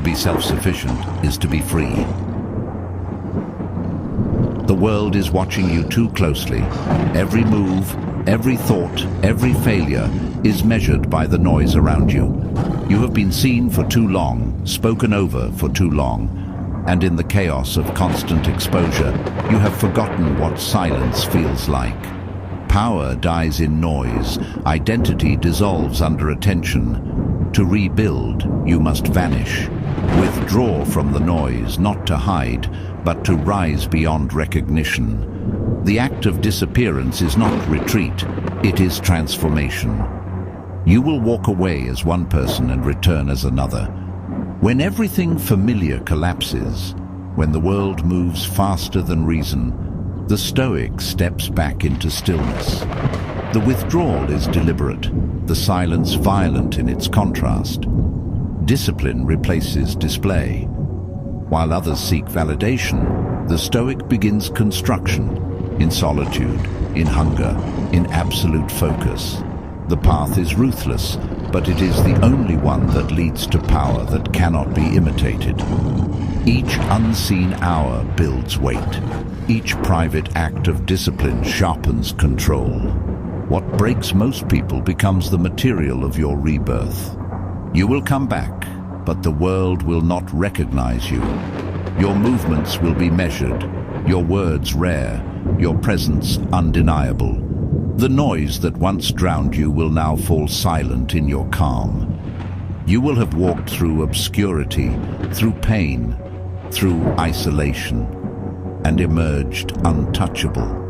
be self-sufficient is to be free. The world is watching you too closely. Every move, every thought, every failure is measured by the noise around you. You have been seen for too long, spoken over for too long, and in the chaos of constant exposure, you have forgotten what silence feels like. Power dies in noise, identity dissolves under attention. To rebuild, you must vanish. Withdraw from the noise, not to hide, but to rise beyond recognition. The act of disappearance is not retreat, it is transformation. You will walk away as one person and return as another. When everything familiar collapses, when the world moves faster than reason, the Stoic steps back into stillness. The withdrawal is deliberate, the silence violent in its contrast. Discipline replaces display. While others seek validation, the Stoic begins construction, in solitude, in hunger, in absolute focus. The path is ruthless, but it is the only one that leads to power that cannot be imitated. Each unseen hour builds weight. Each private act of discipline sharpens control. What breaks most people becomes the material of your rebirth. You will come back, but the world will not recognize you. Your movements will be measured, your words rare, your presence undeniable. The noise that once drowned you will now fall silent in your calm. You will have walked through obscurity, through pain, through isolation, and emerged untouchable.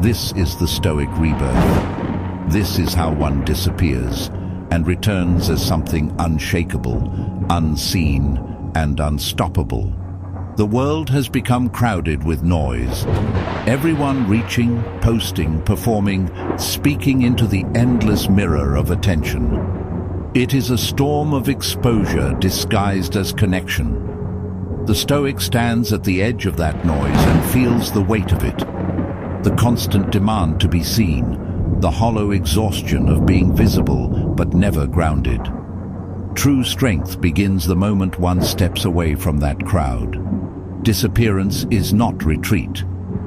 This is the Stoic rebirth. This is how one disappears and returns as something unshakable, unseen, and unstoppable. The world has become crowded with noise. Everyone reaching, posting, performing, speaking into the endless mirror of attention. It is a storm of exposure disguised as connection. The Stoic stands at the edge of that noise and feels the weight of it. The constant demand to be seen, the hollow exhaustion of being visible but never grounded. True strength begins the moment one steps away from that crowd. Disappearance is not retreat.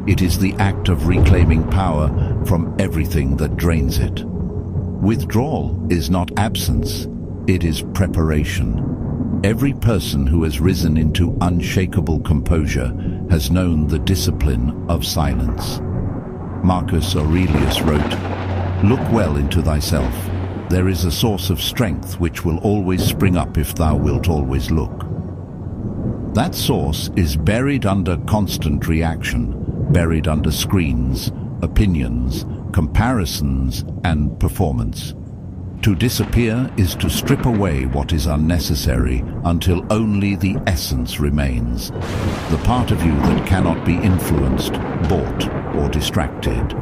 It is the act of reclaiming power from everything that drains it. Withdrawal is not absence, it is preparation. Every person who has risen into unshakable composure has known the discipline of silence. Marcus Aurelius wrote, "Look well into thyself. There is a source of strength which will always spring up if thou wilt always look." That source is buried under constant reaction, buried under screens, opinions, comparisons, and performance. To disappear is to strip away what is unnecessary until only the essence remains, the part of you that cannot be influenced, bought, or distracted.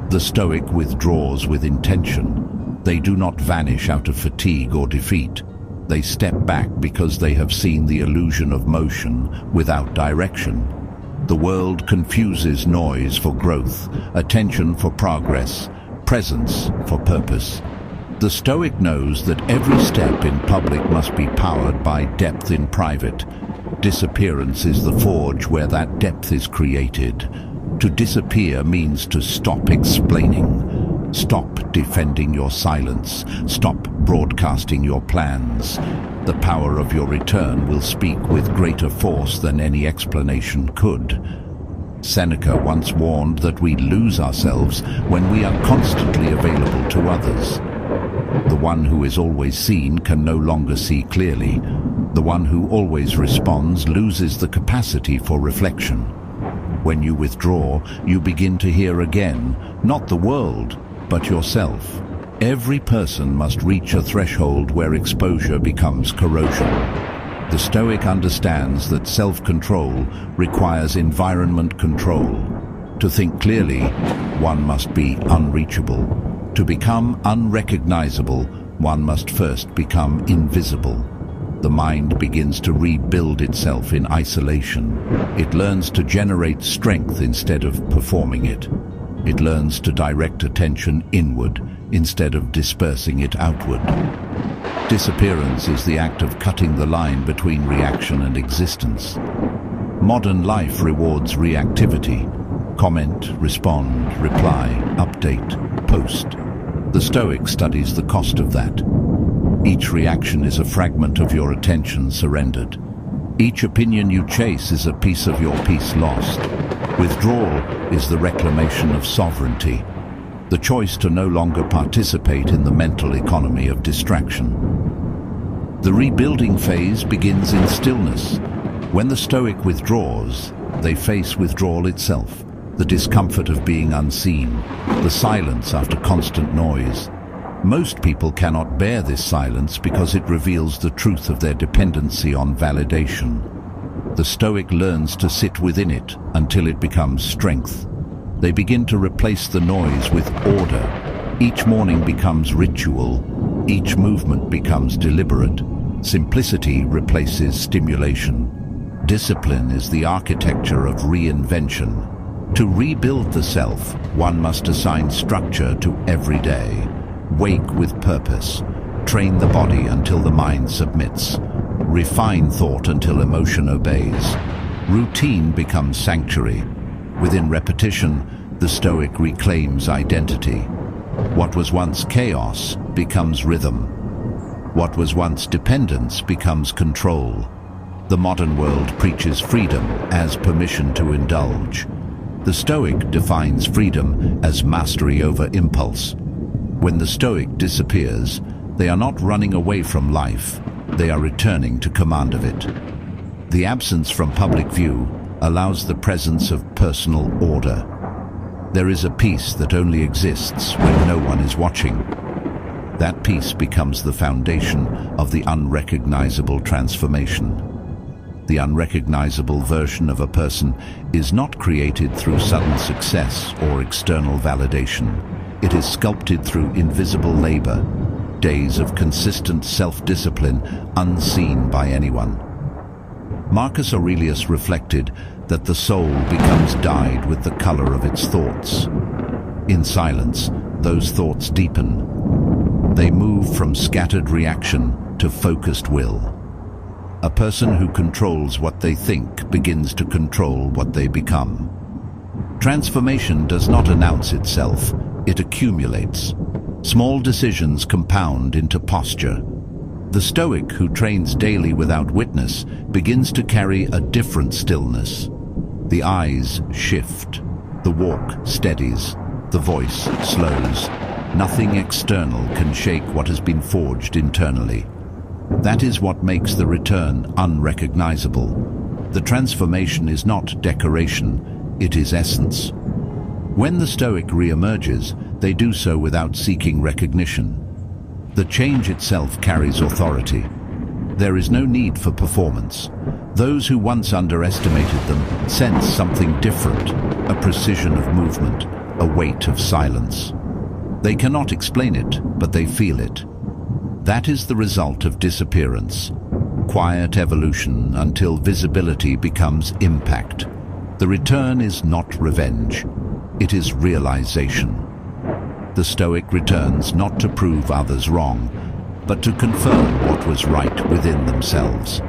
The Stoic withdraws with intention. They do not vanish out of fatigue or defeat. They step back because they have seen the illusion of motion without direction. The world confuses noise for growth, attention for progress, presence for purpose. The Stoic knows that every step in public must be powered by depth in private. Disappearance is the forge where that depth is created. To disappear means to stop explaining. Stop defending your silence. Stop broadcasting your plans. The power of your return will speak with greater force than any explanation could. Seneca once warned that we lose ourselves when we are constantly available to others. The one who is always seen can no longer see clearly. The one who always responds loses the capacity for reflection. When you withdraw, you begin to hear again, not the world, but yourself. Every person must reach a threshold where exposure becomes corrosion. The Stoic understands that self-control requires environment control. To think clearly, one must be unreachable. To become unrecognizable, one must first become invisible. The mind begins to rebuild itself in isolation. It learns to generate strength instead of performing it. It learns to direct attention inward instead of dispersing it outward. Disappearance is the act of cutting the line between reaction and existence. Modern life rewards reactivity. Comment, respond, reply, update, post. The Stoic studies the cost of that. Each reaction is a fragment of your attention surrendered. Each opinion you chase is a piece of your peace lost. Withdrawal is the reclamation of sovereignty, the choice to no longer participate in the mental economy of distraction. The rebuilding phase begins in stillness. When the Stoic withdraws, they face withdrawal itself, the discomfort of being unseen, the silence after constant noise. Most people cannot bear this silence because it reveals the truth of their dependency on validation. The Stoic learns to sit within it until it becomes strength. They begin to replace the noise with order. Each morning becomes ritual. Each movement becomes deliberate. Simplicity replaces stimulation. Discipline is the architecture of reinvention. To rebuild the self, one must assign structure to every day. Wake with purpose. Train the body until the mind submits. Refine thought until emotion obeys. Routine becomes sanctuary. Within repetition, the Stoic reclaims identity. What was once chaos becomes rhythm. What was once dependence becomes control. The modern world preaches freedom as permission to indulge. The Stoic defines freedom as mastery over impulse. When the Stoic disappears, they are not running away from life, they are returning to command of it. The absence from public view allows the presence of personal order. There is a peace that only exists when no one is watching. That peace becomes the foundation of the unrecognizable transformation. The unrecognizable version of a person is not created through sudden success or external validation. It is sculpted through invisible labor, days of consistent self-discipline unseen by anyone. Marcus Aurelius reflected that the soul becomes dyed with the color of its thoughts. In silence, those thoughts deepen. They move from scattered reaction to focused will. A person who controls what they think begins to control what they become. Transformation does not announce itself, it accumulates. Small decisions compound into posture. The Stoic who trains daily without witness begins to carry a different stillness. The eyes shift, the walk steadies, the voice slows. Nothing external can shake what has been forged internally. That is what makes the return unrecognizable. The transformation is not decoration, it is essence. When the Stoic re-emerges, they do so without seeking recognition. The change itself carries authority. There is no need for performance. Those who once underestimated them sense something different, a precision of movement, a weight of silence. They cannot explain it, but they feel it. That is the result of disappearance. Quiet evolution until visibility becomes impact. The return is not revenge. It is realization. The Stoic returns not to prove others wrong, but to confirm what was right within themselves.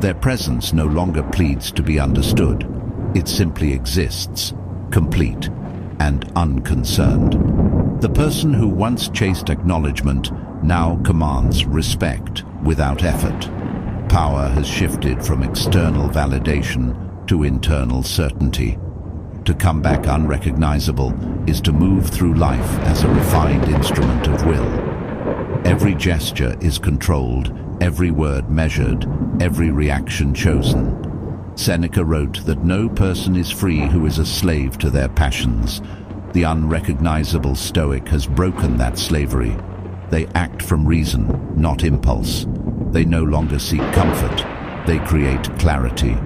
Their presence no longer pleads to be understood. It simply exists, complete and unconcerned. The person who once chased acknowledgement now commands respect without effort. Power has shifted from external validation to internal certainty. To come back unrecognizable is to move through life as a refined instrument of will. Every gesture is controlled, every word measured, every reaction chosen. Seneca wrote that no person is free who is a slave to their passions. The unrecognizable Stoic has broken that slavery. They act from reason, not impulse. They no longer seek comfort, they create clarity.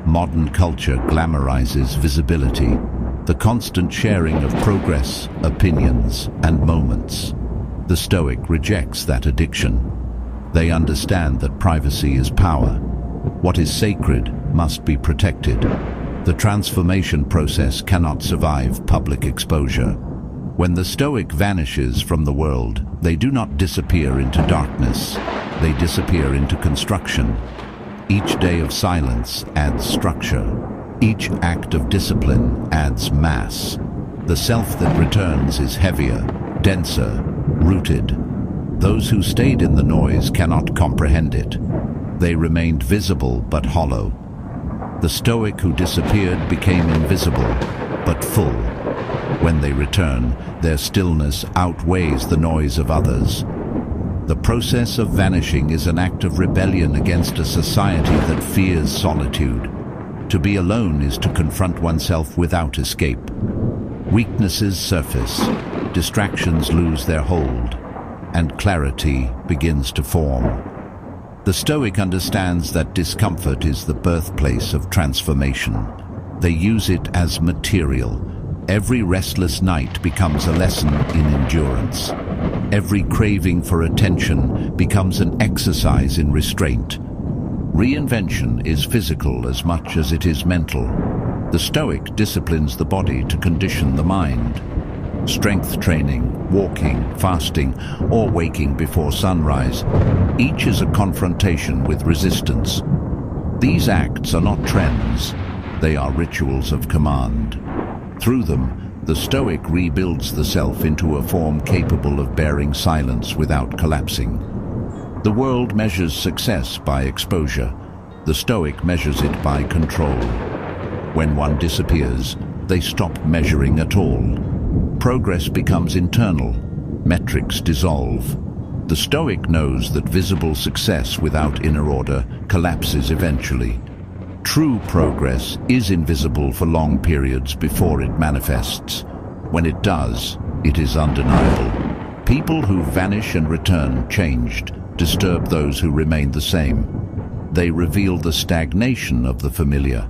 Modern culture glamorizes visibility, the constant sharing of progress, opinions, and moments. The Stoic rejects that addiction. They understand that privacy is power. What is sacred must be protected. The transformation process cannot survive public exposure. When the Stoic vanishes from the world, they do not disappear into darkness. They disappear into construction. Each day of silence adds structure. Each act of discipline adds mass. The self that returns is heavier, denser, rooted. Those who stayed in the noise cannot comprehend it. They remained visible but hollow. The Stoic who disappeared became invisible but full. When they return, their stillness outweighs the noise of others. The process of vanishing is an act of rebellion against a society that fears solitude. To be alone is to confront oneself without escape. Weaknesses surface, distractions lose their hold, and clarity begins to form. The Stoic understands that discomfort is the birthplace of transformation. They use it as material. Every restless night becomes a lesson in endurance. Every craving for attention becomes an exercise in restraint. Reinvention is physical as much as it is mental. The Stoic disciplines the body to condition the mind. Strength training, walking, fasting, or waking before sunrise, each is a confrontation with resistance. These acts are not trends, they are rituals of command. Through them, the Stoic rebuilds the self into a form capable of bearing silence without collapsing. The world measures success by exposure. The Stoic measures it by control. When one disappears, they stop measuring at all. Progress becomes internal. Metrics dissolve. The Stoic knows that visible success without inner order collapses eventually. True progress is invisible for long periods before it manifests. When it does, it is undeniable. People who vanish and return changed disturb those who remain the same. They reveal the stagnation of the familiar.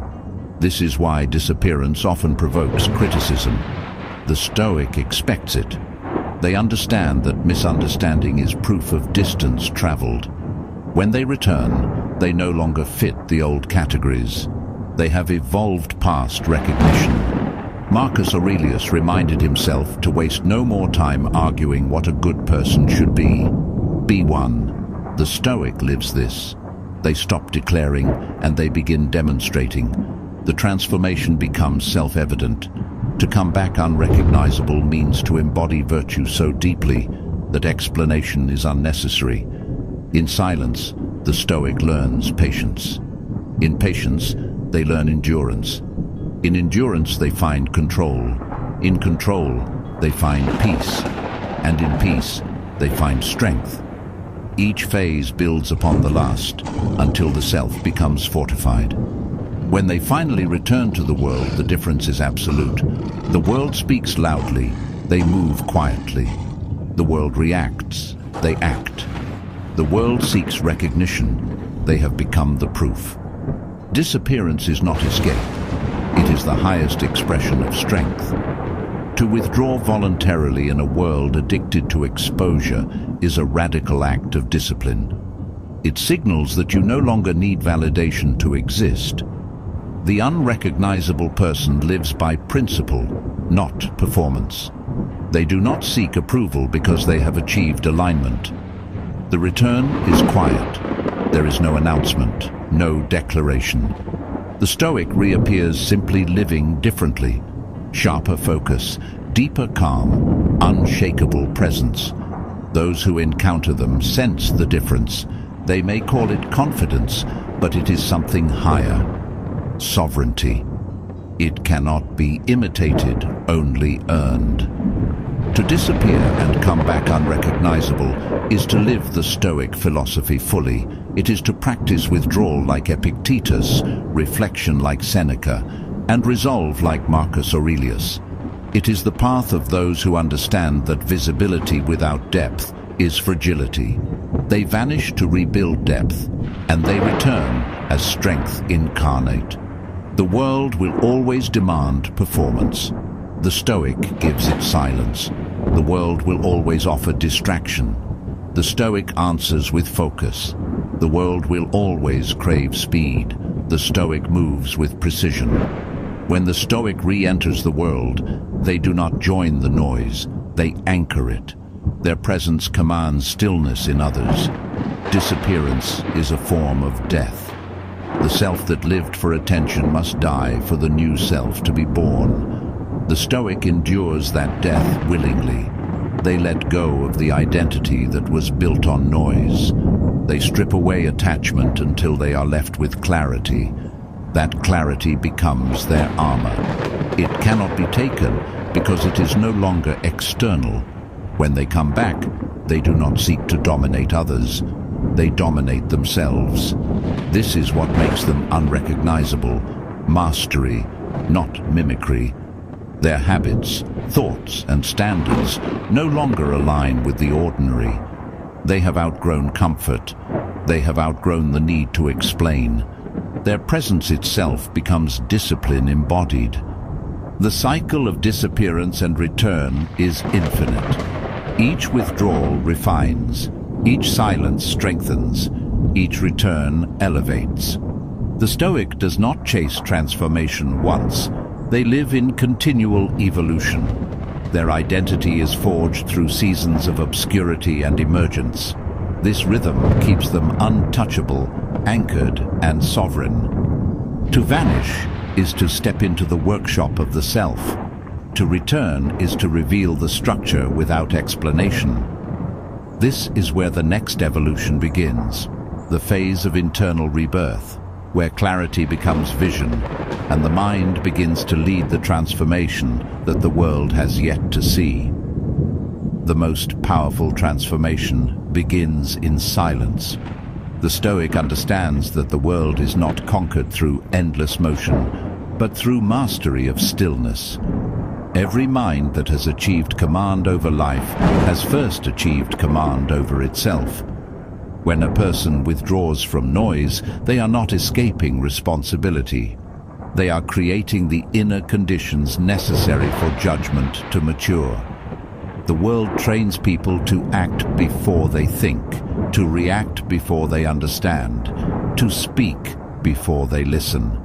This is why disappearance often provokes criticism. The Stoic expects it. They understand that misunderstanding is proof of distance traveled. When they return, they no longer fit the old categories. They have evolved past recognition. Marcus Aurelius reminded himself to waste no more time arguing what a good person should be. Be one. The Stoic lives this. They stop declaring and they begin demonstrating. The transformation becomes self-evident. To come back unrecognizable means to embody virtue so deeply that explanation is unnecessary. In silence, the Stoic learns patience. In patience, they learn endurance. In endurance, they find control. In control, they find peace. And in peace, they find strength. Each phase builds upon the last until the self becomes fortified. When they finally return to the world, the difference is absolute. The world speaks loudly, they move quietly. The world reacts, they act. The world seeks recognition, they have become the proof. Disappearance is not escape. It is the highest expression of strength. To withdraw voluntarily in a world addicted to exposure is a radical act of discipline. It signals that you no longer need validation to exist. The unrecognizable person lives by principle, not performance. They do not seek approval because they have achieved alignment. The return is quiet. There is no announcement, no declaration. The Stoic reappears simply living differently. Sharper focus, deeper calm, unshakable presence. Those who encounter them sense the difference. They may call it confidence, but it is something higher. Sovereignty. It cannot be imitated, only earned. To disappear and come back unrecognizable is to live the Stoic philosophy fully. It is to practice withdrawal like Epictetus, reflection like Seneca, and resolve like Marcus Aurelius. It is the path of those who understand that visibility without depth is fragility. They vanish to rebuild depth, and they return as strength incarnate. The world will always demand performance. The Stoic gives it silence. The world will always offer distraction. The Stoic answers with focus. The world will always crave speed. The Stoic moves with precision. When the Stoic re-enters the world, they do not join the noise. They anchor it. Their presence commands stillness in others. Disappearance is a form of death. The self that lived for attention must die for the new self to be born. The Stoic endures that death willingly. They let go of the identity that was built on noise. They strip away attachment until they are left with clarity. That clarity becomes their armor. It cannot be taken because it is no longer external. When they come back, they do not seek to dominate others. They dominate themselves. This is what makes them unrecognizable. Mastery, not mimicry. Their habits, thoughts, and standards no longer align with the ordinary. They have outgrown comfort. They have outgrown the need to explain. Their presence itself becomes discipline embodied. The cycle of disappearance and return is infinite. Each withdrawal refines. Each silence strengthens. Each return elevates. The Stoic does not chase transformation once. They live in continual evolution. Their identity is forged through seasons of obscurity and emergence. This rhythm keeps them untouchable, anchored, and sovereign. To vanish is to step into the workshop of the self. To return is to reveal the structure without explanation. This is where the next evolution begins, the phase of internal rebirth, where clarity becomes vision, and the mind begins to lead the transformation that the world has yet to see. The most powerful transformation begins in silence. The Stoic understands that the world is not conquered through endless motion, but through mastery of stillness. Every mind that has achieved command over life has first achieved command over itself. When a person withdraws from noise, they are not escaping responsibility. They are creating the inner conditions necessary for judgment to mature. The world trains people to act before they think, to react before they understand, to speak before they listen.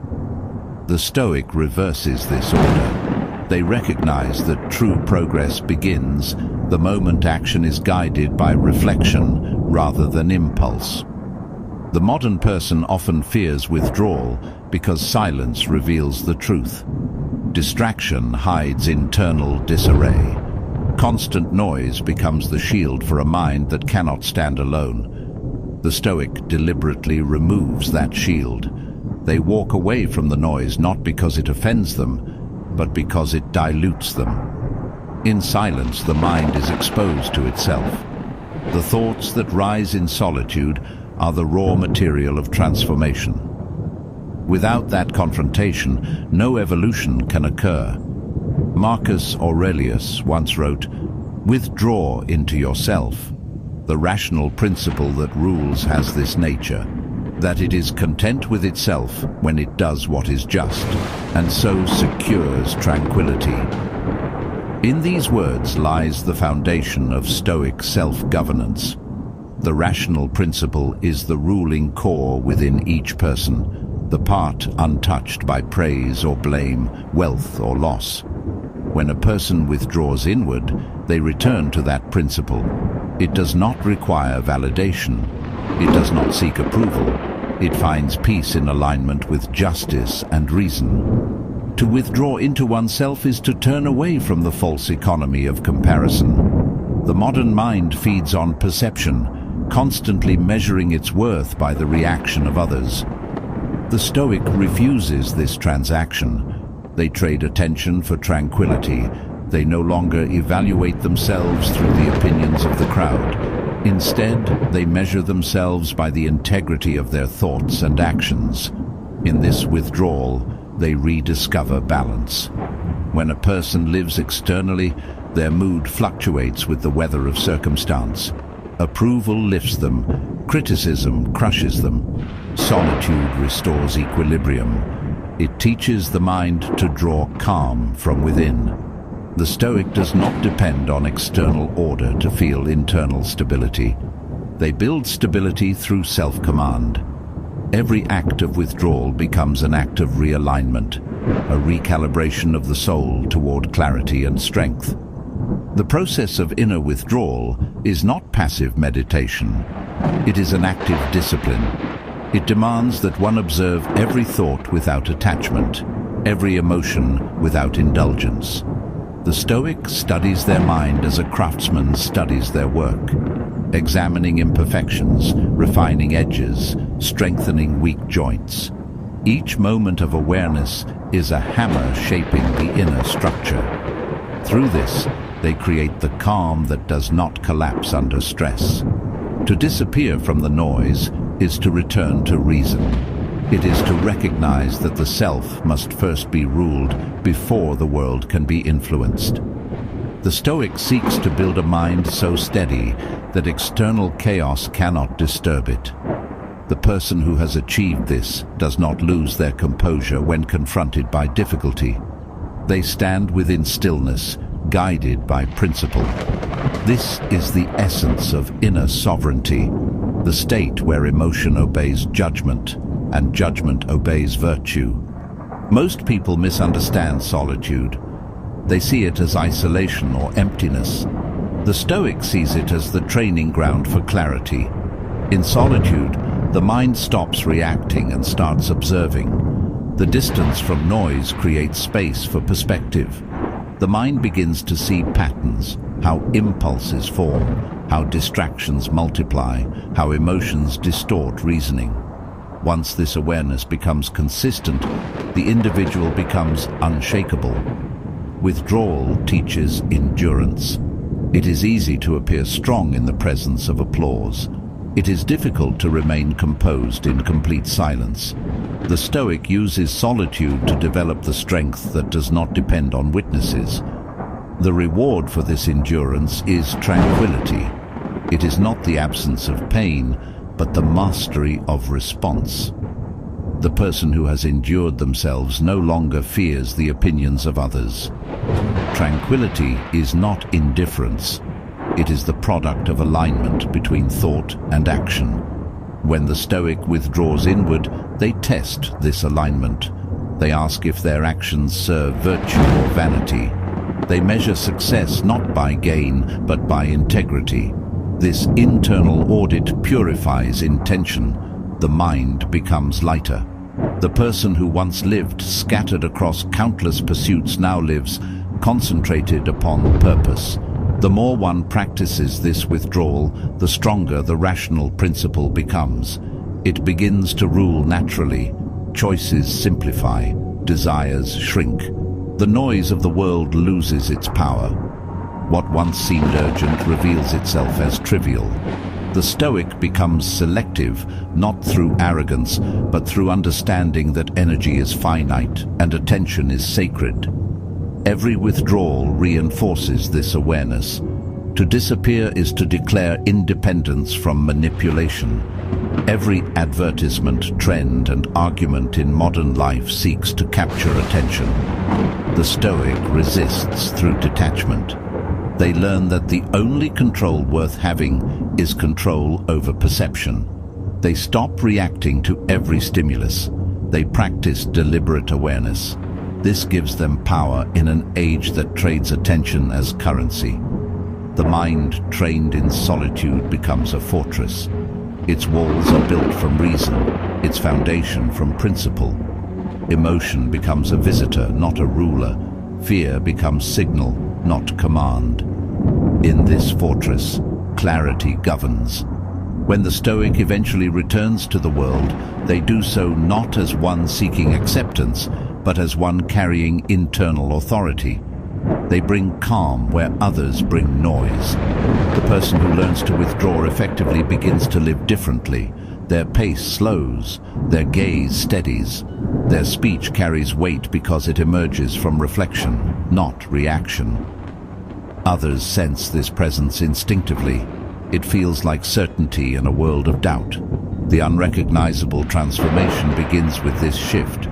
The Stoic reverses this order. They recognize that true progress begins the moment action is guided by reflection rather than impulse. The modern person often fears withdrawal because silence reveals the truth. Distraction hides internal disarray. Constant noise becomes the shield for a mind that cannot stand alone. The Stoic deliberately removes that shield. They walk away from the noise not because it offends them, but because it dilutes them. In silence, the mind is exposed to itself. The thoughts that rise in solitude are the raw material of transformation. Without that confrontation, no evolution can occur. Marcus Aurelius once wrote, "Withdraw into yourself. The rational principle that rules has this nature, that it is content with itself when it does what is just, and so secures tranquility." In these words lies the foundation of Stoic self-governance. The rational principle is the ruling core within each person, the part untouched by praise or blame, wealth or loss. When a person withdraws inward, they return to that principle. It does not require validation. It does not seek approval. It finds peace in alignment with justice and reason. To withdraw into oneself is to turn away from the false economy of comparison. The modern mind feeds on perception, constantly measuring its worth by the reaction of others. The Stoic refuses this transaction. They trade attention for tranquility. They no longer evaluate themselves through the opinions of the crowd. Instead, they measure themselves by the integrity of their thoughts and actions. In this withdrawal, they rediscover balance. When a person lives externally, their mood fluctuates with the weather of circumstance. Approval lifts them, criticism crushes them. Solitude restores equilibrium. It teaches the mind to draw calm from within. The Stoic does not depend on external order to feel internal stability. They build stability through self-command. Every act of withdrawal becomes an act of realignment, a recalibration of the soul toward clarity and strength. The process of inner withdrawal is not passive meditation. It is an active discipline. It demands that one observe every thought without attachment, every emotion without indulgence. The Stoic studies their mind as a craftsman studies their work, examining imperfections, refining edges, strengthening weak joints. Each moment of awareness is a hammer shaping the inner structure. Through this, they create the calm that does not collapse under stress. To disappear from the noise is to return to reason. It is to recognize that the self must first be ruled before the world can be influenced. The Stoic seeks to build a mind so steady that external chaos cannot disturb it. The person who has achieved this does not lose their composure when confronted by difficulty. They stand within stillness, guided by principle. This is the essence of inner sovereignty, the state where emotion obeys judgment and judgment obeys virtue. Most people misunderstand solitude. They see it as isolation or emptiness. The Stoic sees it as the training ground for clarity. In solitude, the mind stops reacting and starts observing. The distance from noise creates space for perspective. The mind begins to see patterns, how impulses form, how distractions multiply, how emotions distort reasoning. Once this awareness becomes consistent, the individual becomes unshakable. Withdrawal teaches endurance. It is easy to appear strong in the presence of applause. It is difficult to remain composed in complete silence. The Stoic uses solitude to develop the strength that does not depend on witnesses. The reward for this endurance is tranquility. It is not the absence of pain, but the mastery of response. The person who has endured themselves no longer fears the opinions of others. Tranquility is not indifference. It is the product of alignment between thought and action. When the Stoic withdraws inward, they test this alignment. They ask if their actions serve virtue or vanity. They measure success not by gain, but by integrity. This internal audit purifies intention. The mind becomes lighter. The person who once lived scattered across countless pursuits now lives concentrated upon purpose. The more one practices this withdrawal, the stronger the rational principle becomes. It begins to rule naturally. Choices simplify, desires shrink. The noise of the world loses its power. What once seemed urgent reveals itself as trivial. The Stoic becomes selective, not through arrogance, but through understanding that energy is finite and attention is sacred. Every withdrawal reinforces this awareness. To disappear is to declare independence from manipulation. Every advertisement, trend, and argument in modern life seeks to capture attention. The Stoic resists through detachment. They learn that the only control worth having is control over perception. They stop reacting to every stimulus. They practice deliberate awareness. This gives them power in an age that trades attention as currency. The mind trained in solitude becomes a fortress. Its walls are built from reason, its foundation from principle. Emotion becomes a visitor, not a ruler. Fear becomes signal, not command. In this fortress, clarity governs. When the Stoic eventually returns to the world, they do so not as one seeking acceptance, but as one carrying internal authority. They bring calm where others bring noise. The person who learns to withdraw effectively begins to live differently. Their pace slows, their gaze steadies. Their speech carries weight because it emerges from reflection, not reaction. Others sense this presence instinctively. It feels like certainty in a world of doubt. The unrecognizable transformation begins with this shift,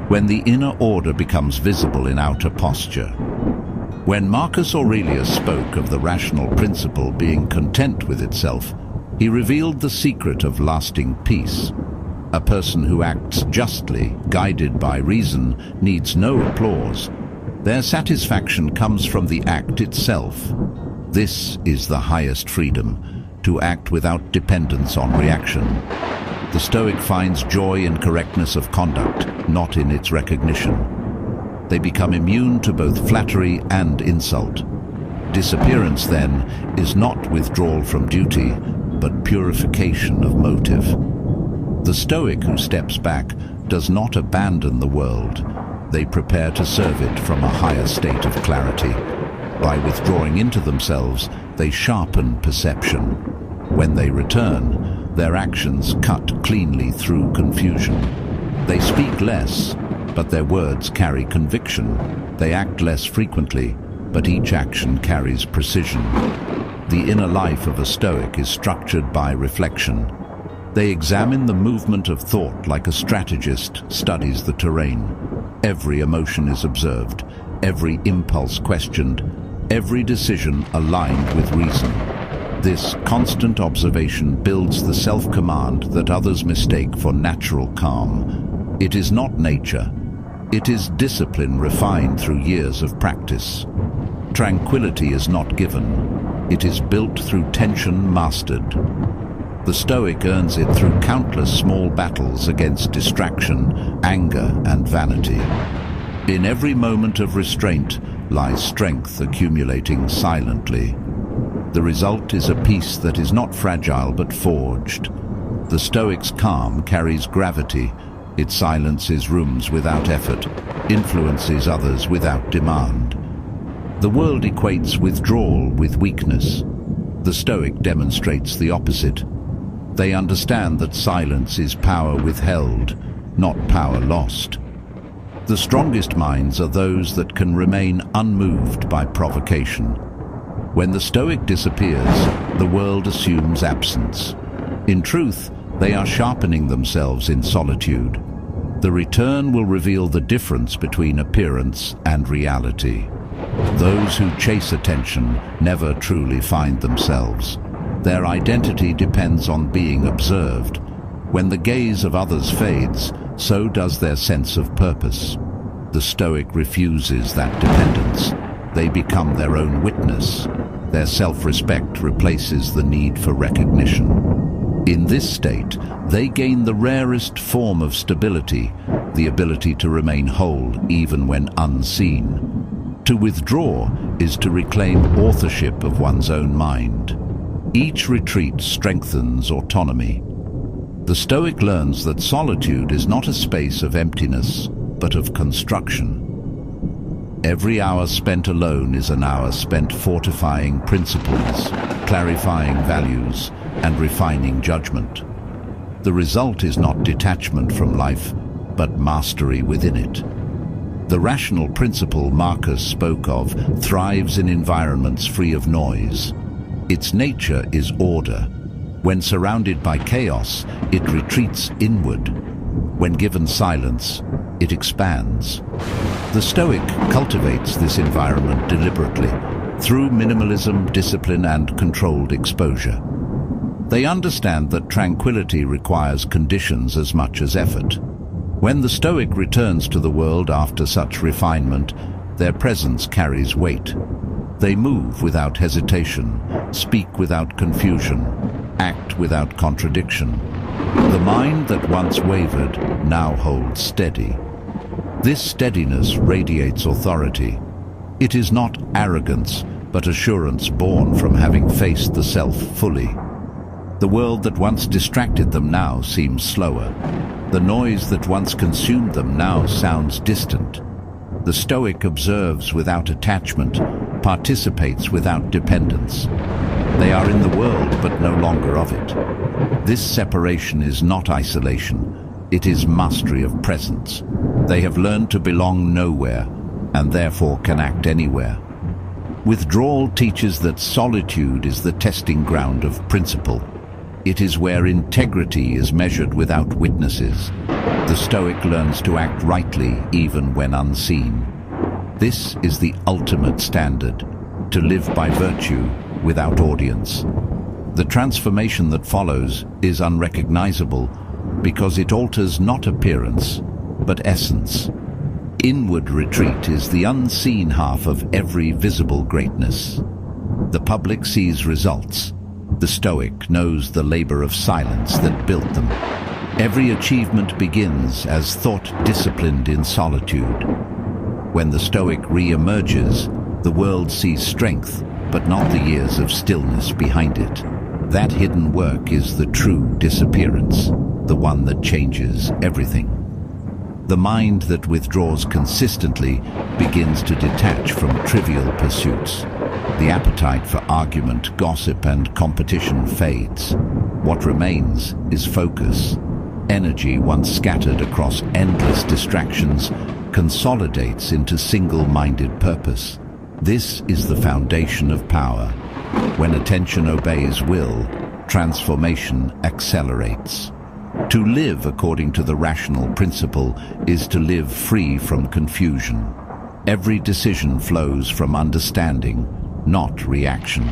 when the inner order becomes visible in outer posture. When Marcus Aurelius spoke of the rational principle being content with itself, he revealed the secret of lasting peace. A person who acts justly, guided by reason, needs no applause. Their satisfaction comes from the act itself. This is the highest freedom, to act without dependence on reaction. The Stoic finds joy in correctness of conduct, not in its recognition. They become immune to both flattery and insult. Disappearance, then, is not withdrawal from duty, but purification of motive. The Stoic who steps back does not abandon the world. They prepare to serve it from a higher state of clarity. By withdrawing into themselves, they sharpen perception. When they return, their actions cut cleanly through confusion. They speak less, but their words carry conviction. They act less frequently, but each action carries precision. The inner life of a Stoic is structured by reflection. They examine the movement of thought like a strategist studies the terrain. Every emotion is observed, every impulse questioned, every decision aligned with reason. This constant observation builds the self-command that others mistake for natural calm. It is not nature. It is discipline refined through years of practice. Tranquility is not given. It is built through tension mastered. The Stoic earns it through countless small battles against distraction, anger, and vanity. In every moment of restraint lies strength accumulating silently. The result is a peace that is not fragile but forged. The Stoic's calm carries gravity. It silences rooms without effort, influences others without demand. The world equates withdrawal with weakness. The Stoic demonstrates the opposite. They understand that silence is power withheld, not power lost. The strongest minds are those that can remain unmoved by provocation. When the Stoic disappears, the world assumes absence. In truth, they are sharpening themselves in solitude. The return will reveal the difference between appearance and reality. Those who chase attention never truly find themselves. Their identity depends on being observed. When the gaze of others fades, so does their sense of purpose. The Stoic refuses that dependence. They become their own witness. Their self-respect replaces the need for recognition. In this state, they gain the rarest form of stability, the ability to remain whole even when unseen. To withdraw is to reclaim authorship of one's own mind. Each retreat strengthens autonomy. The Stoic learns that solitude is not a space of emptiness, but of construction. Every hour spent alone is an hour spent fortifying principles, clarifying values, and refining judgment. The result is not detachment from life, but mastery within it. The rational principle Marcus spoke of thrives in environments free of noise. Its nature is order. When surrounded by chaos, it retreats inward. When given silence, it expands. The Stoic cultivates this environment deliberately, through minimalism, discipline, and controlled exposure. They understand that tranquility requires conditions as much as effort. When the Stoic returns to the world after such refinement, their presence carries weight. They move without hesitation, speak without confusion, act without contradiction. The mind that once wavered now holds steady. This steadiness radiates authority. It is not arrogance, but assurance born from having faced the self fully. The world that once distracted them now seems slower. The noise that once consumed them now sounds distant. The Stoic observes without attachment, participates without dependence. They are in the world, but no longer of it. This separation is not isolation. It is mastery of presence. They have learned to belong nowhere, and therefore can act anywhere. Withdrawal teaches that solitude is the testing ground of principle. It is where integrity is measured without witnesses. The Stoic learns to act rightly even when unseen. This is the ultimate standard, to live by virtue without audience. The transformation that follows is unrecognizable because it alters not appearance, but essence. Inward retreat is the unseen half of every visible greatness. The public sees results. The Stoic knows the labor of silence that built them. Every achievement begins as thought disciplined in solitude. When the Stoic re-emerges, the world sees strength, but not the years of stillness behind it. That hidden work is the true disappearance, the one that changes everything. The mind that withdraws consistently begins to detach from trivial pursuits. The appetite for argument, gossip, and competition fades. What remains is focus. Energy, once scattered across endless distractions, consolidates into single-minded purpose. This is the foundation of power. When attention obeys will, transformation accelerates. To live according to the rational principle is to live free from confusion. Every decision flows from understanding, not reaction.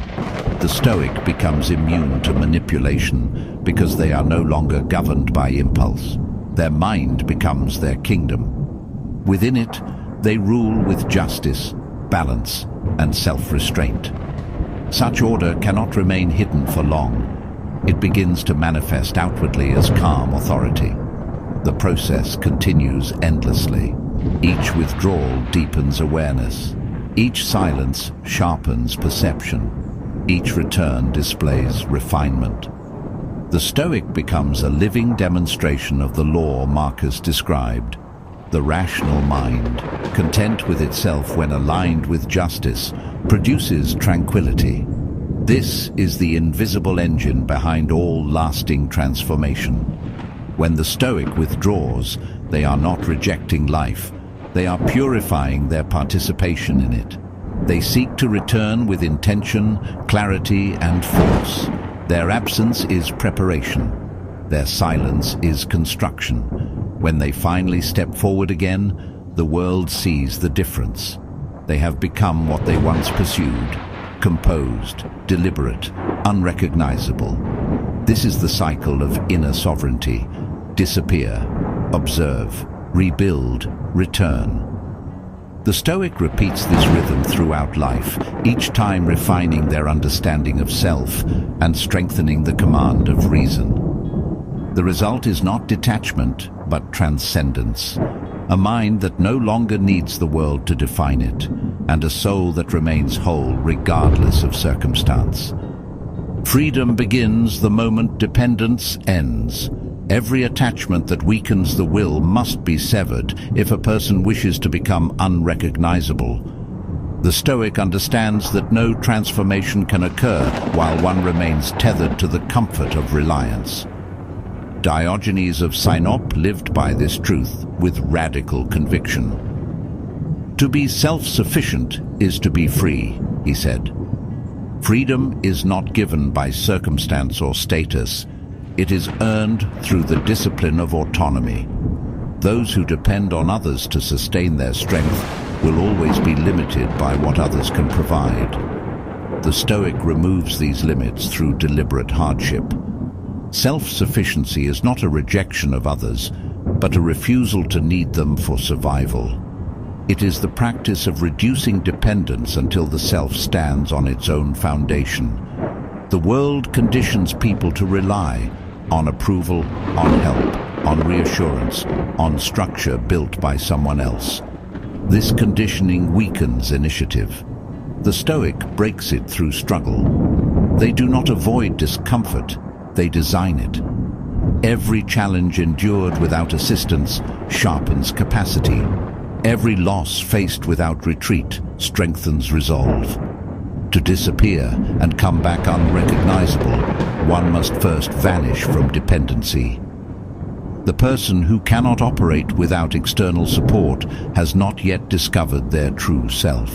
The Stoic becomes immune to manipulation because they are no longer governed by impulse. Their mind becomes their kingdom. Within it, they rule with justice, balance, and self-restraint. Such order cannot remain hidden for long. It begins to manifest outwardly as calm authority. The process continues endlessly. Each withdrawal deepens awareness. Each silence sharpens perception. Each return displays refinement. The Stoic becomes a living demonstration of the law Marcus described. The rational mind, content with itself when aligned with justice, produces tranquility. This is the invisible engine behind all lasting transformation. When the Stoic withdraws, they are not rejecting life. They are purifying their participation in it. They seek to return with intention, clarity, and force. Their absence is preparation. Their silence is construction. When they finally step forward again, the world sees the difference. They have become what they once pursued: composed, deliberate, unrecognizable. This is the cycle of inner sovereignty. Disappear, observe, rebuild, return. The Stoic repeats this rhythm throughout life, each time refining their understanding of self and strengthening the command of reason. The result is not detachment, but transcendence. A mind that no longer needs the world to define it, and a soul that remains whole regardless of circumstance. Freedom begins the moment dependence ends. Every attachment that weakens the will must be severed if a person wishes to become unrecognizable. The Stoic understands that no transformation can occur while one remains tethered to the comfort of reliance. Diogenes of Sinope lived by this truth with radical conviction. To be self-sufficient is to be free, he said. Freedom is not given by circumstance or status. It is earned through the discipline of autonomy. Those who depend on others to sustain their strength will always be limited by what others can provide. The Stoic removes these limits through deliberate hardship. Self-sufficiency is not a rejection of others, but a refusal to need them for survival. It is the practice of reducing dependence until the self stands on its own foundation. The world conditions people to rely on approval, on help, on reassurance, on structure built by someone else. This conditioning weakens initiative. The Stoic breaks it through struggle. They do not avoid discomfort, they design it. Every challenge endured without assistance sharpens capacity. Every loss faced without retreat strengthens resolve. To disappear and come back unrecognizable, one must first vanish from dependency. The person who cannot operate without external support has not yet discovered their true self.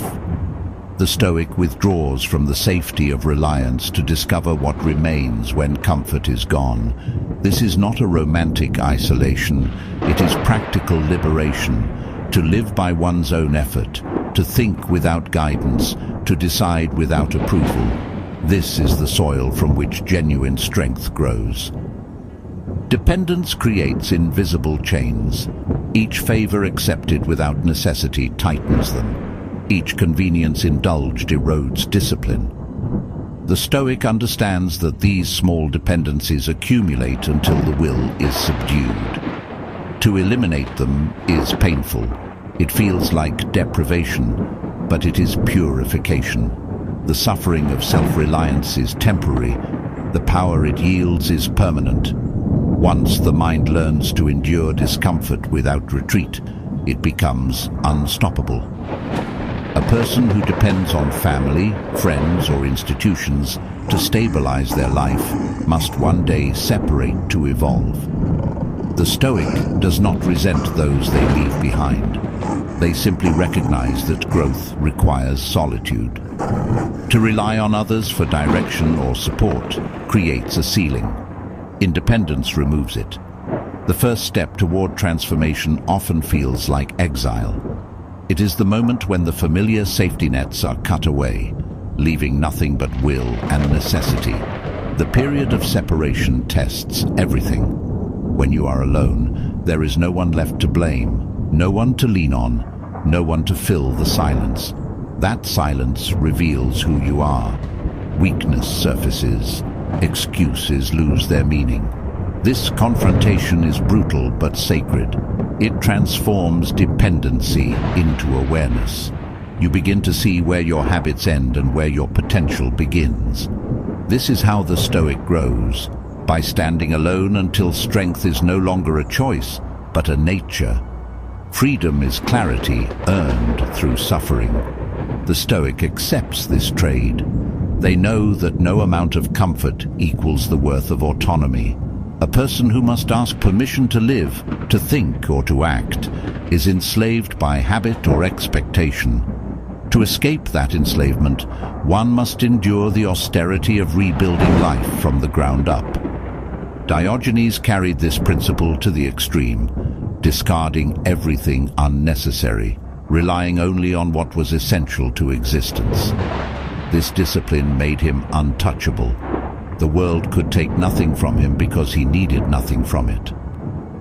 The Stoic withdraws from the safety of reliance to discover what remains when comfort is gone. This is not a romantic isolation, it is practical liberation. To live by one's own effort, to think without guidance, to decide without approval. This is the soil from which genuine strength grows. Dependence creates invisible chains. Each favor accepted without necessity tightens them. Each convenience indulged erodes discipline. The Stoic understands that these small dependencies accumulate until the will is subdued. To eliminate them is painful. It feels like deprivation, but it is purification. The suffering of self-reliance is temporary. The power it yields is permanent. Once the mind learns to endure discomfort without retreat, it becomes unstoppable. A person who depends on family, friends, or institutions to stabilize their life must one day separate to evolve. The Stoic does not resent those they leave behind. They simply recognize that growth requires solitude. To rely on others for direction or support creates a ceiling. Independence removes it. The first step toward transformation often feels like exile. It is the moment when the familiar safety nets are cut away, leaving nothing but will and necessity. The period of separation tests everything. When you are alone, there is no one left to blame, no one to lean on, no one to fill the silence. That silence reveals who you are. Weakness surfaces. Excuses lose their meaning. This confrontation is brutal but sacred. It transforms dependency into awareness. You begin to see where your habits end and where your potential begins. This is how the Stoic grows, by standing alone until strength is no longer a choice, but a nature. Freedom is clarity earned through suffering. The Stoic accepts this trade. They know that no amount of comfort equals the worth of autonomy. A person who must ask permission to live, to think, or to act is enslaved by habit or expectation. To escape that enslavement, one must endure the austerity of rebuilding life from the ground up. Diogenes carried this principle to the extreme, discarding everything unnecessary, relying only on what was essential to existence. This discipline made him untouchable. The world could take nothing from him because he needed nothing from it.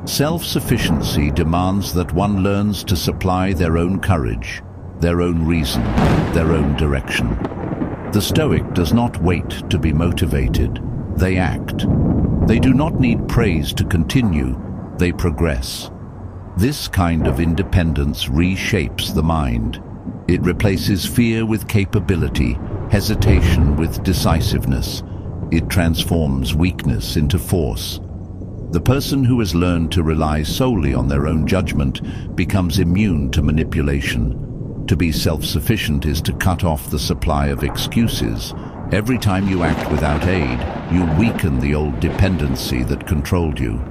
Self-sufficiency demands that one learns to supply their own courage, their own reason, their own direction. The Stoic does not wait to be motivated. They act. They do not need praise to continue. They progress. This kind of independence reshapes the mind. It replaces fear with capability, hesitation with decisiveness. It transforms weakness into force. The person who has learned to rely solely on their own judgment becomes immune to manipulation. To be self-sufficient is to cut off the supply of excuses. Every time you act without aid, you weaken the old dependency that controlled you.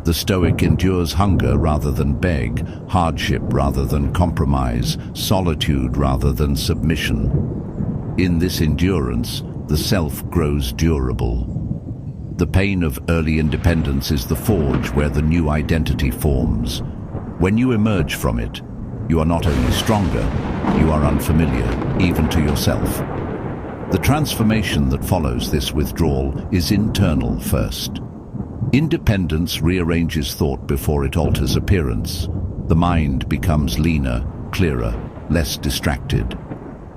The Stoic endures hunger rather than beg, hardship rather than compromise, solitude rather than submission. In this endurance, the self grows durable. The pain of early independence is the forge where the new identity forms. When you emerge from it, you are not only stronger, you are unfamiliar, even to yourself. The transformation that follows this withdrawal is internal first. Independence rearranges thought before it alters appearance. The mind becomes leaner, clearer, less distracted.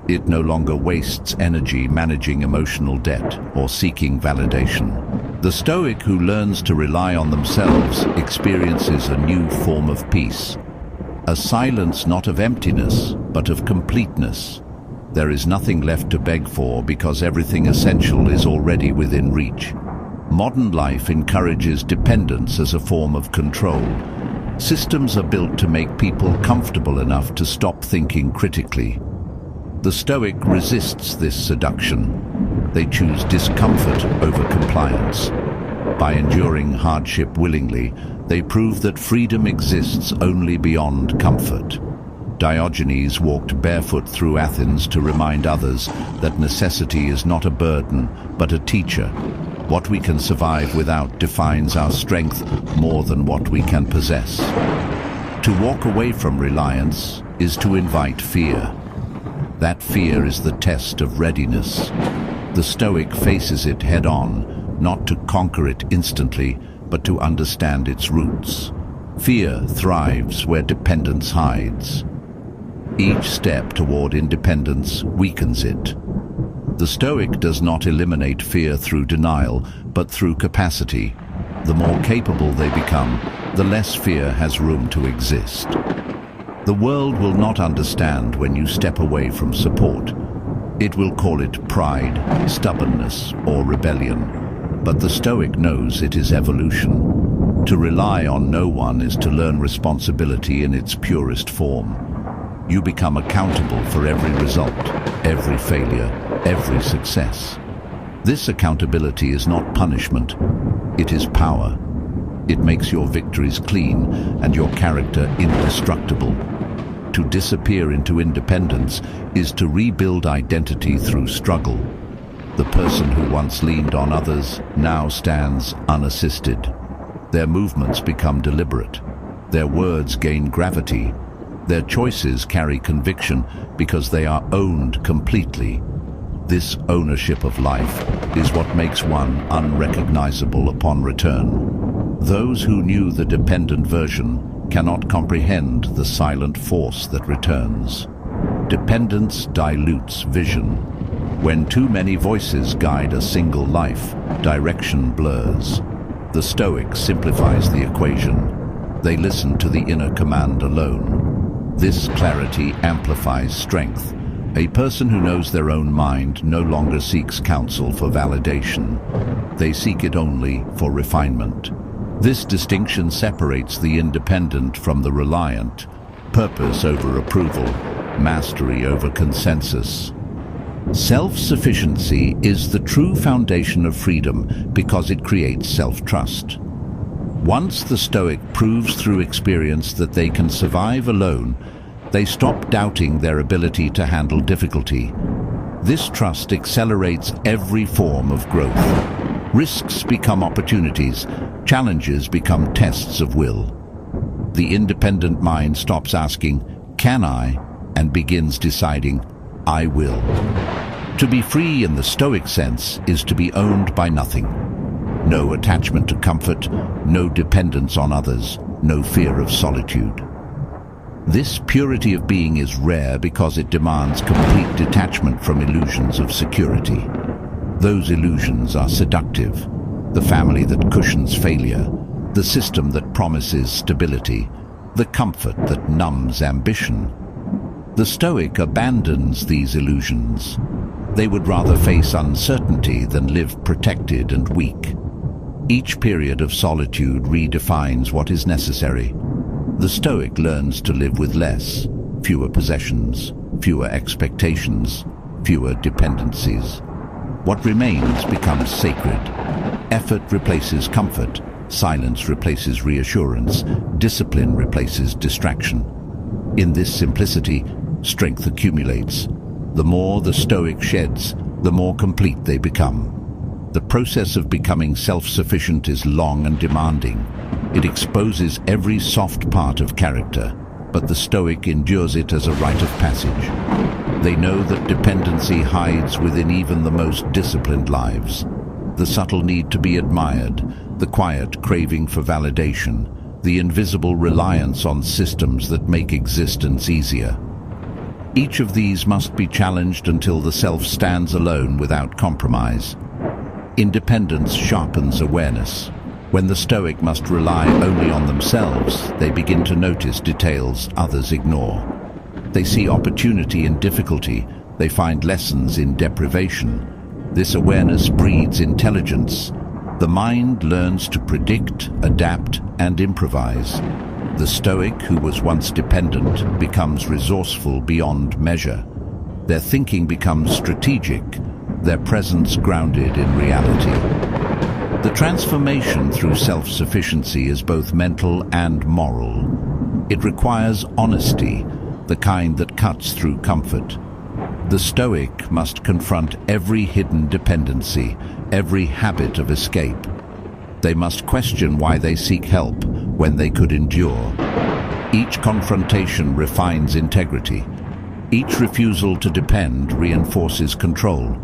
It no longer wastes energy managing emotional debt or seeking validation. The Stoic who learns to rely on themselves experiences a new form of peace. A silence not of emptiness, but of completeness. There is nothing left to beg for because everything essential is already within reach. Modern life encourages dependence as a form of control. Systems are built to make people comfortable enough to stop thinking critically. The Stoic resists this seduction. They choose discomfort over compliance. By enduring hardship willingly, they prove that freedom exists only beyond comfort. Diogenes walked barefoot through Athens to remind others that necessity is not a burden, but a teacher. What we can survive without defines our strength more than what we can possess. To walk away from reliance is to invite fear. That fear is the test of readiness. The Stoic faces it head-on, not to conquer it instantly, but to understand its roots. Fear thrives where dependence hides. Each step toward independence weakens it. The Stoic does not eliminate fear through denial, but through capacity. The more capable they become, the less fear has room to exist. The world will not understand when you step away from support. It will call it pride, stubbornness, or rebellion. But the Stoic knows it is evolution. To rely on no one is to learn responsibility in its purest form. You become accountable for every result, every failure, every success. This accountability is not punishment, it is power. It makes your victories clean and your character indestructible. To disappear into independence is to rebuild identity through struggle. The person who once leaned on others now stands unassisted. Their movements become deliberate. Their words gain gravity. Their choices carry conviction because they are owned completely. This ownership of life is what makes one unrecognizable upon return. Those who knew the dependent version cannot comprehend the silent force that returns. Dependence dilutes vision. When too many voices guide a single life, direction blurs. The Stoic simplifies the equation. They listen to the inner command alone. This clarity amplifies strength. A person who knows their own mind no longer seeks counsel for validation. They seek it only for refinement. This distinction separates the independent from the reliant, purpose over approval, mastery over consensus. Self-sufficiency is the true foundation of freedom because it creates self-trust. Once the Stoic proves through experience that they can survive alone, they stop doubting their ability to handle difficulty. This trust accelerates every form of growth. Risks become opportunities, challenges become tests of will. The independent mind stops asking, "Can I?" and begins deciding, "I will." To be free in the Stoic sense is to be owned by nothing. No attachment to comfort, no dependence on others, no fear of solitude. This purity of being is rare because it demands complete detachment from illusions of security. Those illusions are seductive. The family that cushions failure, the system that promises stability, the comfort that numbs ambition. The Stoic abandons these illusions. They would rather face uncertainty than live protected and weak. Each period of solitude redefines what is necessary. The Stoic learns to live with less, fewer possessions, fewer expectations, fewer dependencies. What remains becomes sacred. Effort replaces comfort, silence replaces reassurance, discipline replaces distraction. In this simplicity, strength accumulates. The more the Stoic sheds, the more complete they become. The process of becoming self-sufficient is long and demanding. It exposes every soft part of character, but the Stoic endures it as a rite of passage. They know that dependency hides within even the most disciplined lives. The subtle need to be admired, the quiet craving for validation, the invisible reliance on systems that make existence easier. Each of these must be challenged until the self stands alone without compromise. Independence sharpens awareness. When the Stoic must rely only on themselves, they begin to notice details others ignore. They see opportunity in difficulty, they find lessons in deprivation. This awareness breeds intelligence. The mind learns to predict, adapt, and improvise. The Stoic, who was once dependent, becomes resourceful beyond measure. Their thinking becomes strategic, their presence grounded in reality. The transformation through self-sufficiency is both mental and moral. It requires honesty, the kind that cuts through comfort. The Stoic must confront every hidden dependency, every habit of escape. They must question why they seek help when they could endure. Each confrontation refines integrity. Each refusal to depend reinforces control.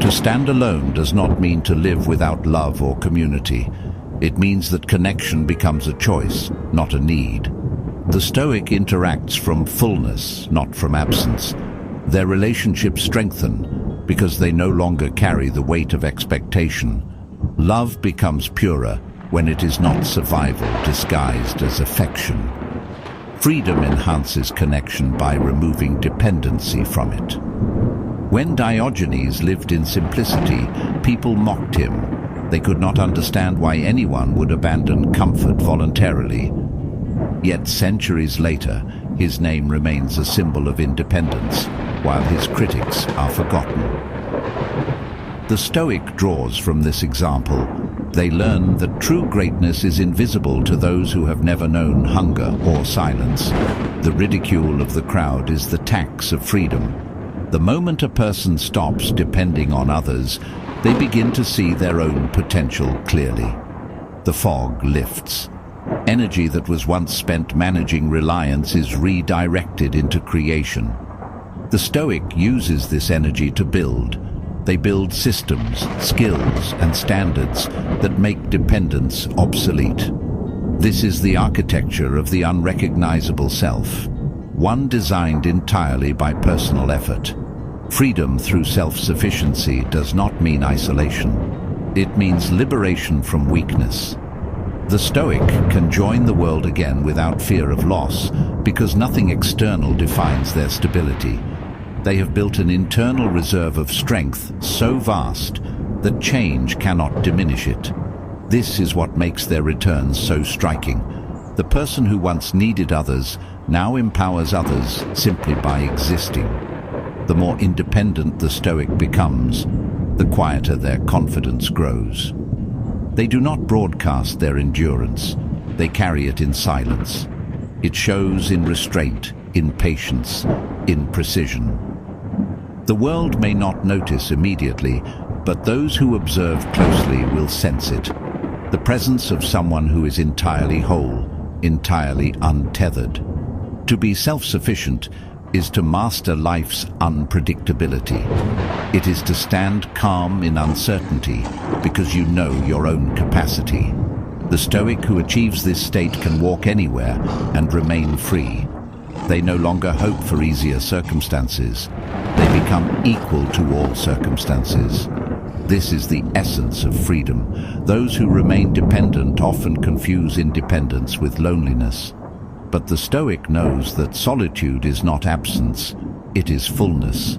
To stand alone does not mean to live without love or community. It means that connection becomes a choice, not a need. The Stoic interacts from fullness, not from absence. Their relationships strengthen because they no longer carry the weight of expectation. Love becomes purer when it is not survival disguised as affection. Freedom enhances connection by removing dependency from it. When Diogenes lived in simplicity, people mocked him. They could not understand why anyone would abandon comfort voluntarily. Yet centuries later, his name remains a symbol of independence, while his critics are forgotten. The Stoic draws from this example. They learn that true greatness is invisible to those who have never known hunger or silence. The ridicule of the crowd is the tax of freedom. The moment a person stops depending on others, they begin to see their own potential clearly. The fog lifts. Energy that was once spent managing reliance is redirected into creation. The Stoic uses this energy to build. They build systems, skills, and standards that make dependence obsolete. This is the architecture of the unrecognizable self, one designed entirely by personal effort. Freedom through self-sufficiency does not mean isolation. It means liberation from weakness. The Stoic can join the world again without fear of loss because nothing external defines their stability. They have built an internal reserve of strength so vast that change cannot diminish it. This is what makes their returns so striking. The person who once needed others now empowers others simply by existing. The more independent the Stoic becomes, the quieter their confidence grows. They do not broadcast their endurance. They carry it in silence. It shows in restraint, in patience, in precision. The world may not notice immediately, but those who observe closely will sense it. The presence of someone who is entirely whole, entirely untethered. To be self-sufficient is to master life's unpredictability. It is to stand calm in uncertainty because you know your own capacity. The Stoic who achieves this state can walk anywhere and remain free. They no longer hope for easier circumstances. They become equal to all circumstances. This is the essence of freedom. Those who remain dependent often confuse independence with loneliness. But the Stoic knows that solitude is not absence, it is fullness.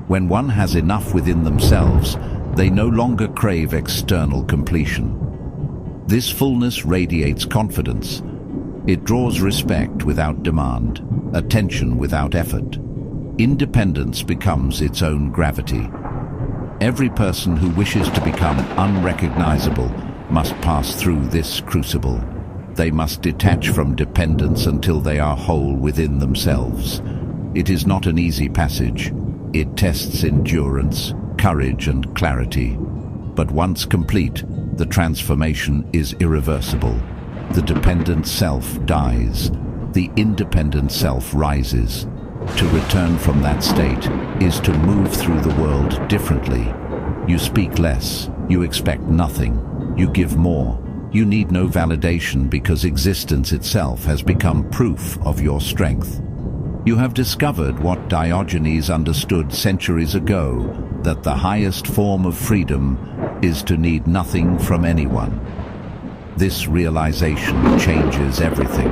When one has enough within themselves, they no longer crave external completion. This fullness radiates confidence. It draws respect without demand, attention without effort. Independence becomes its own gravity. Every person who wishes to become unrecognizable must pass through this crucible. They must detach from dependence until they are whole within themselves. It is not an easy passage. It tests endurance, courage, and clarity. But once complete, the transformation is irreversible. The dependent self dies. The independent self rises. To return from that state is to move through the world differently. You speak less. You expect nothing. You give more. You need no validation because existence itself has become proof of your strength. You have discovered what Diogenes understood centuries ago, that the highest form of freedom is to need nothing from anyone. This realization changes everything.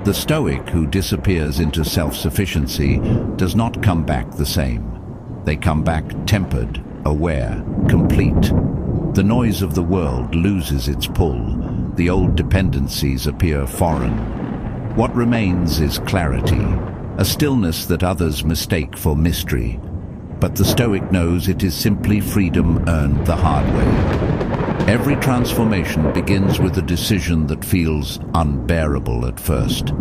The Stoic who disappears into self-sufficiency does not come back the same. They come back tempered, aware, complete. The noise of the world loses its pull. The old dependencies appear foreign. What remains is clarity, a stillness that others mistake for mystery. But the Stoic knows it is simply freedom earned the hard way. Every transformation begins with a decision that feels unbearable at first.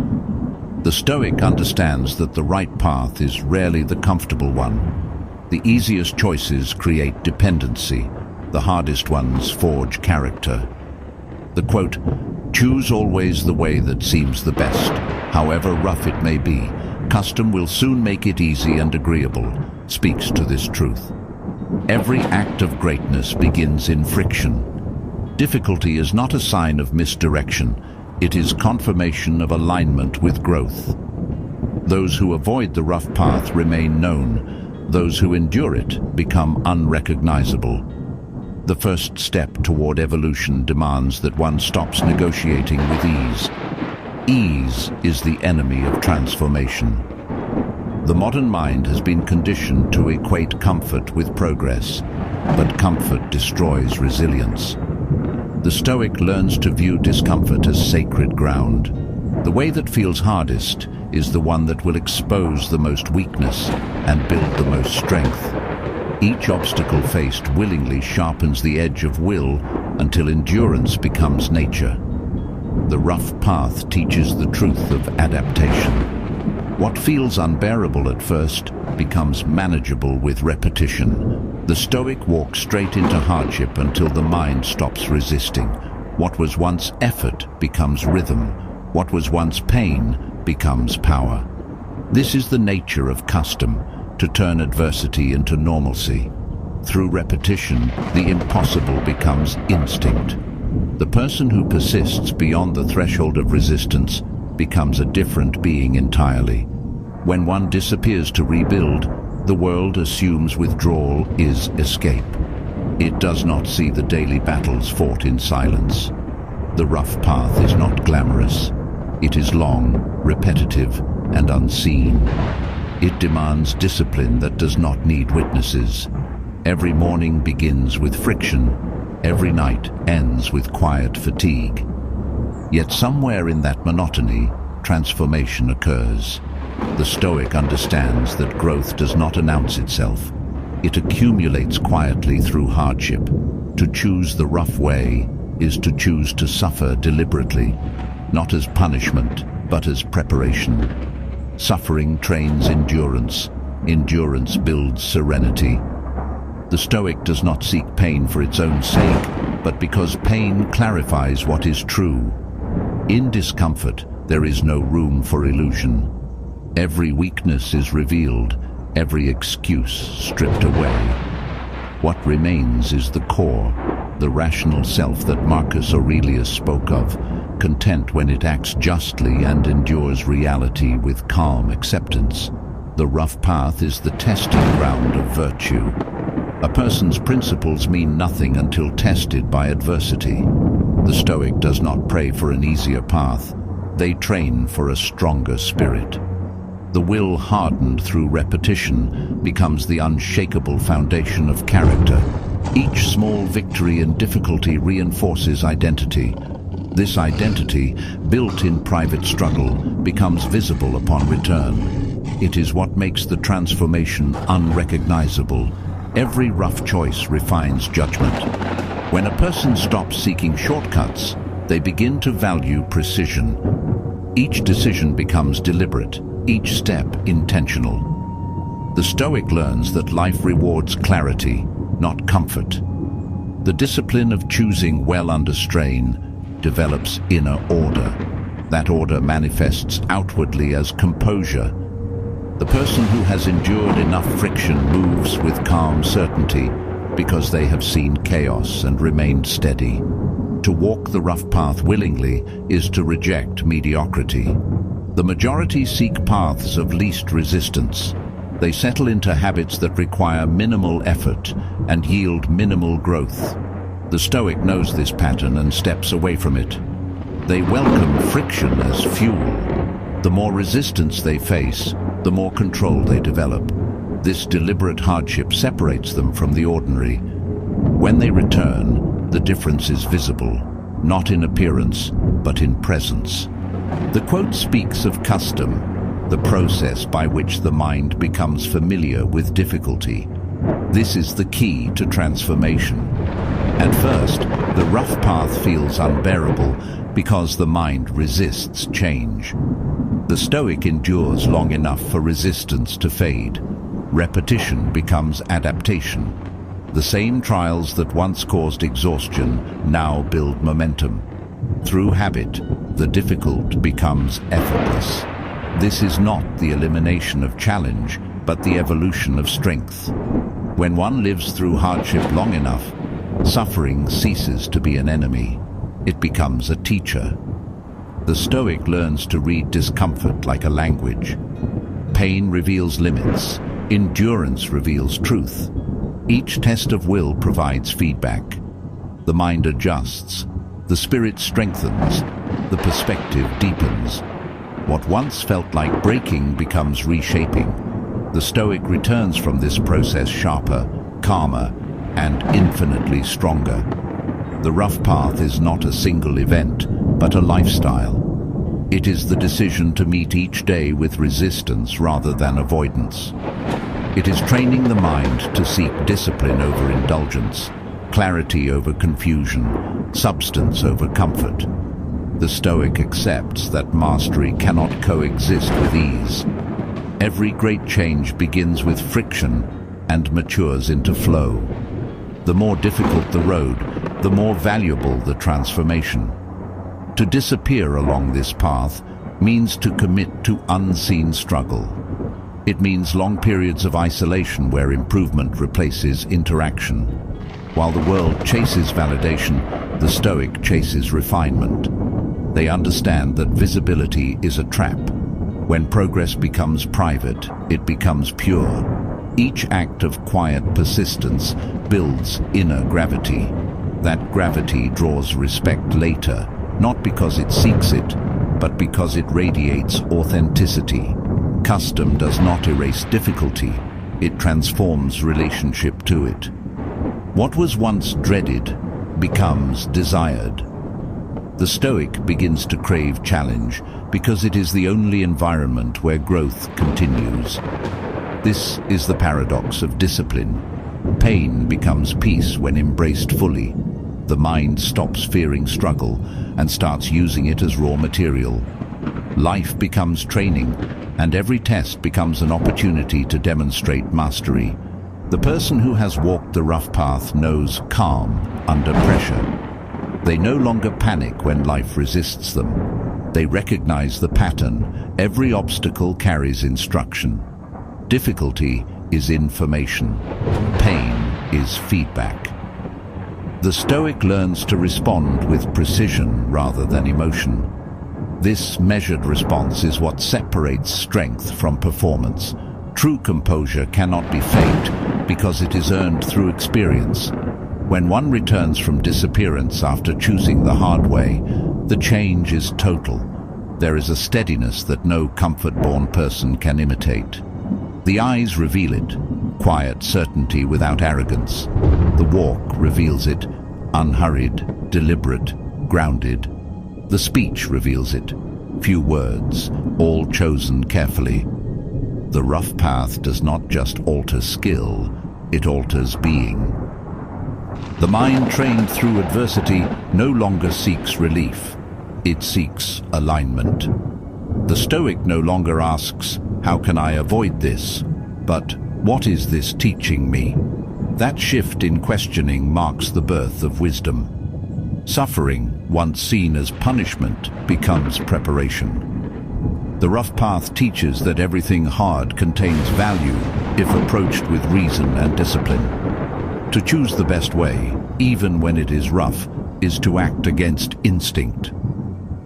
The Stoic understands that the right path is rarely the comfortable one. The easiest choices create dependency. The hardest ones forge character. The quote, "Choose always the way that seems the best, however rough it may be. Custom will soon make it easy and agreeable," speaks to this truth. Every act of greatness begins in friction. Difficulty is not a sign of misdirection. It is confirmation of alignment with growth. Those who avoid the rough path remain known. Those who endure it become unrecognizable. The first step toward evolution demands that one stops negotiating with ease. Ease is the enemy of transformation. The modern mind has been conditioned to equate comfort with progress, but comfort destroys resilience. The Stoic learns to view discomfort as sacred ground. The way that feels hardest is the one that will expose the most weakness and build the most strength. Each obstacle faced willingly sharpens the edge of will until endurance becomes nature. The rough path teaches the truth of adaptation. What feels unbearable at first becomes manageable with repetition. The Stoic walks straight into hardship until the mind stops resisting. What was once effort becomes rhythm. What was once pain becomes power. This is the nature of custom, to turn adversity into normalcy. Through repetition, the impossible becomes instinct. The person who persists beyond the threshold of resistance becomes a different being entirely. When one disappears to rebuild, the world assumes withdrawal is escape. It does not see the daily battles fought in silence. The rough path is not glamorous. It is long, repetitive, and unseen. It demands discipline that does not need witnesses. Every morning begins with friction. Every night ends with quiet fatigue. Yet somewhere in that monotony, transformation occurs. The Stoic understands that growth does not announce itself. It accumulates quietly through hardship. To choose the rough way is to choose to suffer deliberately, not as punishment, but as preparation. Suffering trains endurance. Endurance builds serenity. The Stoic does not seek pain for its own sake, but because pain clarifies what is true. In discomfort, there is no room for illusion. Every weakness is revealed, every excuse stripped away. What remains is the core, the rational self that Marcus Aurelius spoke of, content when it acts justly and endures reality with calm acceptance. The rough path is the testing ground of virtue. A person's principles mean nothing until tested by adversity. The Stoic does not pray for an easier path. They train for a stronger spirit. The will hardened through repetition becomes the unshakable foundation of character. Each small victory and difficulty reinforces identity. This identity, built in private struggle, becomes visible upon return. It is what makes the transformation unrecognizable. Every rough choice refines judgment. When a person stops seeking shortcuts, they begin to value precision. Each decision becomes deliberate, each step intentional. The Stoic learns that life rewards clarity, not comfort. The discipline of choosing well under strain develops inner order. That order manifests outwardly as composure. The person who has endured enough friction moves with calm certainty because they have seen chaos and remained steady. To walk the rough path willingly is to reject mediocrity. The majority seek paths of least resistance. They settle into habits that require minimal effort and yield minimal growth. The Stoic knows this pattern and steps away from it. They welcome friction as fuel. The more resistance they face, the more control they develop. This deliberate hardship separates them from the ordinary. When they return, the difference is visible, not in appearance, but in presence. The quote speaks of custom, the process by which the mind becomes familiar with difficulty. This is the key to transformation. At first, the rough path feels unbearable because the mind resists change. The Stoic endures long enough for resistance to fade. Repetition becomes adaptation. The same trials that once caused exhaustion now build momentum. Through habit, the difficult becomes effortless. This is not the elimination of challenge, but the evolution of strength. When one lives through hardship long enough, suffering ceases to be an enemy. It becomes a teacher. The Stoic learns to read discomfort like a language. Pain reveals limits. Endurance reveals truth. Each test of will provides feedback. The mind adjusts. The spirit strengthens. The perspective deepens. What once felt like breaking becomes reshaping. The Stoic returns from this process sharper, calmer, and infinitely stronger. The rough path is not a single event, but a lifestyle. It is the decision to meet each day with resistance rather than avoidance. It is training the mind to seek discipline over indulgence, clarity over confusion, substance over comfort. The Stoic accepts that mastery cannot coexist with ease. Every great change begins with friction and matures into flow. The more difficult the road, the more valuable the transformation. To disappear along this path means to commit to unseen struggle. It means long periods of isolation where improvement replaces interaction. While the world chases validation, the Stoic chases refinement. They understand that visibility is a trap. When progress becomes private, it becomes pure. Each act of quiet persistence builds inner gravity. That gravity draws respect later, not because it seeks it, but because it radiates authenticity. Custom does not erase difficulty, it transforms relationship to it. What was once dreaded becomes desired. The Stoic begins to crave challenge because it is the only environment where growth continues. This is the paradox of discipline. Pain becomes peace when embraced fully. The mind stops fearing struggle and starts using it as raw material. Life becomes training, and every test becomes an opportunity to demonstrate mastery. The person who has walked the rough path knows calm under pressure. They no longer panic when life resists them. They recognize the pattern. Every obstacle carries instruction. Difficulty is information. Pain is feedback. The Stoic learns to respond with precision rather than emotion. This measured response is what separates strength from performance. True composure cannot be faked because it is earned through experience. When one returns from disappearance after choosing the hard way, the change is total. There is a steadiness that no comfort-born person can imitate. The eyes reveal it, quiet certainty without arrogance. The walk reveals it, unhurried, deliberate, grounded. The speech reveals it, few words, all chosen carefully. The rough path does not just alter skill, it alters being. The mind trained through adversity no longer seeks relief. It seeks alignment. The Stoic no longer asks, "How can I avoid this?" but "What is this teaching me?" That shift in questioning marks the birth of wisdom. Suffering, once seen as punishment, becomes preparation. The rough path teaches that everything hard contains value if approached with reason and discipline. To choose the best way, even when it is rough, is to act against instinct.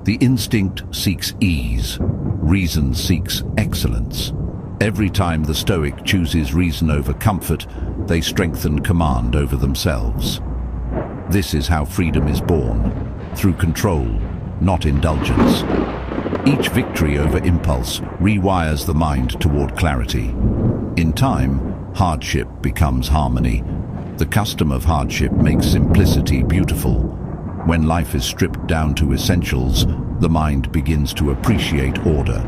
The instinct seeks ease. Reason seeks excellence. Every time the Stoic chooses reason over comfort, they strengthen command over themselves. This is how freedom is born, through control, not indulgence. Each victory over impulse rewires the mind toward clarity. In time, hardship becomes harmony. The custom of hardship makes simplicity beautiful. When life is stripped down to essentials, the mind begins to appreciate order.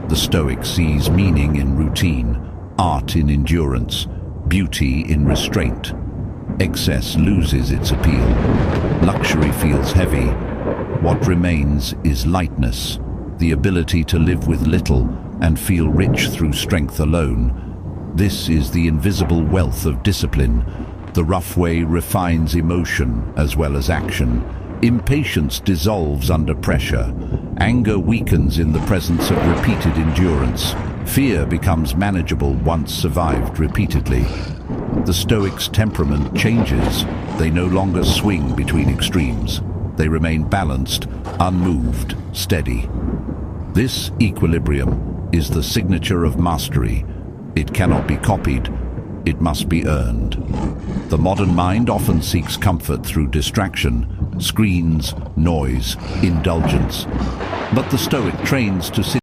The Stoic sees meaning in routine, art in endurance, beauty in restraint. Excess loses its appeal. Luxury feels heavy. What remains is lightness, the ability to live with little and feel rich through strength alone. This is the invisible wealth of discipline. The rough way refines emotion as well as action. Impatience dissolves under pressure. Anger weakens in the presence of repeated endurance. Fear becomes manageable once survived repeatedly. The Stoic's temperament changes. They no longer swing between extremes. They remain balanced, unmoved, steady. This equilibrium is the signature of mastery. It cannot be copied. It must be earned. The modern mind often seeks comfort through distraction, screens, noise, indulgence. But the Stoic trains to sit